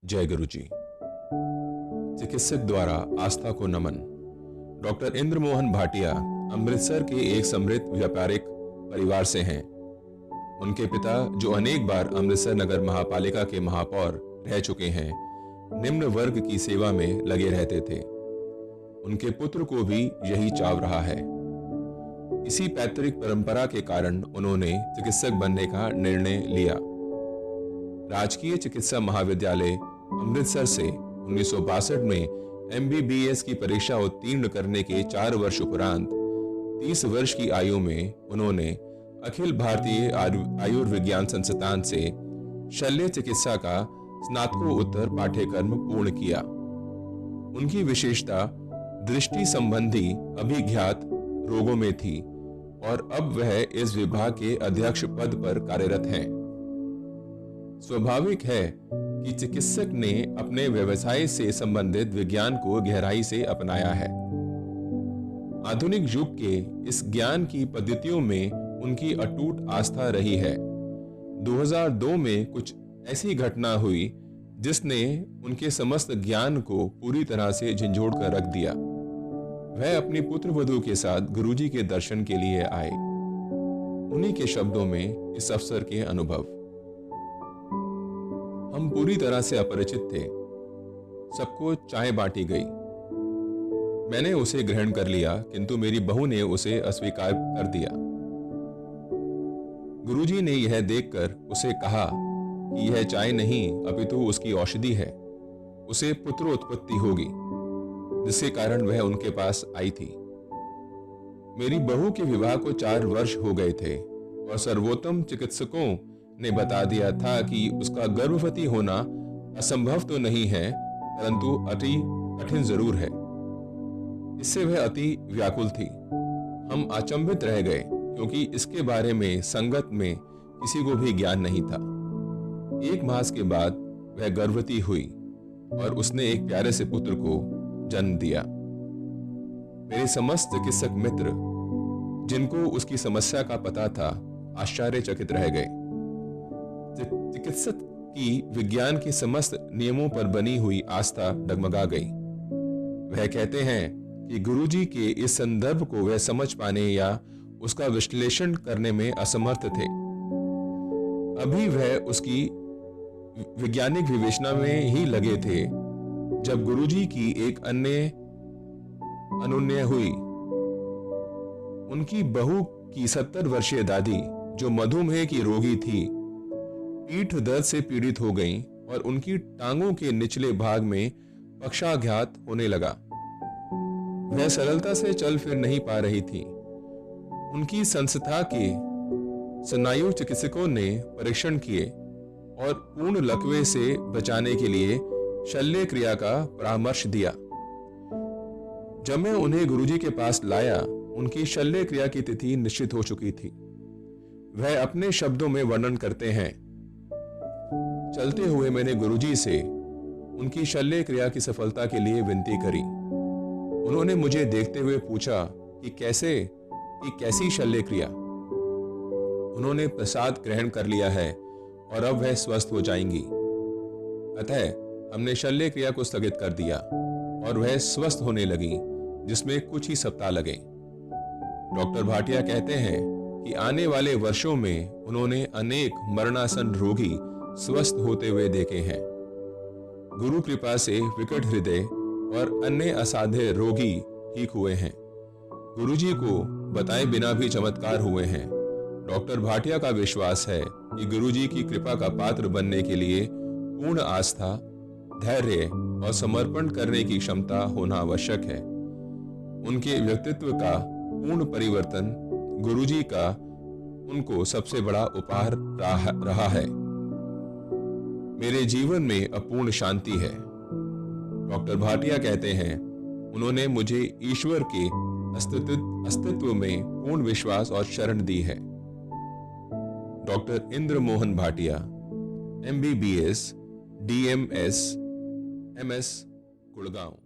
जय गुरु जी। चिकित्सक द्वारा आस्था को नमन। डॉक्टर इंद्र मोहन भाटिया अमृतसर के एक समृद्ध व्यापारिक परिवार से हैं। उनके पिता, जो अनेक बार अमृतसर नगर महापालिका के महापौर रह चुके हैं, निम्न वर्ग की सेवा में लगे रहते थे। उनके पुत्र को भी यही चाव रहा है। इसी पैतृक परंपरा के कारण उन्होंने चिकित्सक बनने का निर्णय लिया। राजकीय चिकित्सा महाविद्यालय अमृतसर से 1962 में MBBS की परीक्षा उत्तीर्ण करने के 4 वर्ष उपरांत 30 वर्ष की आयु में उन्होंने अखिल भारतीय आयुर्विज्ञान संस्थान से शल्य चिकित्सा का स्नातकोत्तर पाठ्यक्रम पूर्ण किया। उनकी विशेषता दृष्टि संबंधी अभिज्ञात रोगों में थी और अब वह इस विभाग के अध्यक्ष पद पर कार्यरत हैं। स्वाभाविक है कि चिकित्सक ने अपने व्यवसाय से संबंधित विज्ञान को गहराई से अपनाया है। आधुनिक युग के इस ज्ञान की पद्धतियों में उनकी अटूट आस्था रही है। 2002 में कुछ ऐसी घटना हुई जिसने उनके समस्त ज्ञान को पूरी तरह से झंझोड़ कर रख दिया। वह अपनी पुत्र वधू के साथ गुरुजी के दर्शन के लिए आए। उन्हीं के शब्दों में इस अवसर के अनुभव। हम पूरी तरह से अपरिचित थे। सबको चाय बांटी गई। मैंने उसे ग्रहण कर लिया, किंतु मेरी बहू ने उसे अस्वीकार कर दिया। गुरुजी ने यह देखकर उसे कहा कि यह चाय नहीं अपितु उसकी औषधि है। उसे पुत्र उत्पत्ति होगी, जिसके कारण वह उनके पास आई थी। मेरी बहू के विवाह को 4 वर्ष हो गए थे और सर्वोत्तम चिकित्सकों ने बता दिया था कि उसका गर्भवती होना असंभव तो नहीं है, परंतु अति कठिन जरूर है। इससे वह अति व्याकुल थी। हम अचंभित रह गए, क्योंकि इसके बारे में संगत में किसी को भी ज्ञान नहीं था। 1 मास के बाद वह गर्भवती हुई और उसने एक प्यारे से पुत्र को जन्म दिया। मेरे समस्त चिकित्सक मित्र, जिनको उसकी समस्या का पता था, आश्चर्यचकित रह गए। चिकित्सक की विज्ञान के समस्त नियमों पर बनी हुई आस्था डगमगा गई। वह कहते हैं कि गुरुजी के इस संदर्भ को वह समझ पाने या उसका विश्लेषण करने में असमर्थ थे। अभी वह उसकी वैज्ञानिक विवेचना में ही लगे थे जब गुरुजी की एक अन्य अनुनय हुई। उनकी बहू की 70 वर्षीय दादी, जो मधुमेह की रोगी थी, पीठ दर्द से पीड़ित हो गईं और उनकी टांगों के निचले भाग में पक्षाघात होने लगा। वह सरलता से चल फिर नहीं पा रही थी। उनकी संस्था के स्नायु चिकित्सकों ने परीक्षण किए और पूर्ण लकवे से बचाने के लिए शल्य क्रिया का परामर्श दिया। जब मैं उन्हें गुरुजी के पास लाया, उनकी शल्य क्रिया की तिथि निश्चित हो चुकी थी। वह अपने शब्दों में वर्णन करते हैं, चलते हुए मैंने गुरुजी से उनकी शल्य क्रिया की सफलता के लिए विनती करी। उन्होंने मुझे देखते हुए पूछा कि कैसी शल्य क्रिया। उन्होंने प्रसाद ग्रहण कर लिया है और अब वह स्वस्थ हो जाएंगी। अतः हमने शल्य क्रिया को स्थगित कर दिया और वह स्वस्थ होने लगी, जिसमें कुछ ही सप्ताह लगे। डॉक्टर भाटिया कहते हैं कि आने वाले वर्षों में उन्होंने अनेक मरणासन रोगी स्वस्थ होते हुए देखे हैं। गुरु कृपा से विकट हृदय और अन्य असाध्य रोगी ठीक हुए हैं। गुरुजी को बताए बिना भी चमत्कार हुए हैं। डॉक्टर भाटिया का विश्वास है कि गुरुजी की कृपा का पात्र बनने के लिए पूर्ण आस्था, धैर्य और समर्पण करने की क्षमता होना आवश्यक है। उनके व्यक्तित्व का पूर्ण परिवर्तन गुरुजी का उनको सबसे बड़ा उपहार रहा है। मेरे जीवन में अपूर्ण शांति है। डॉक्टर भाटिया कहते हैं, उन्होंने मुझे ईश्वर के अस्तित्व में पूर्ण विश्वास और शरण दी है। Doctor Indra Mohan Bhatia, MBBS, DMS, MS, Gurgaon.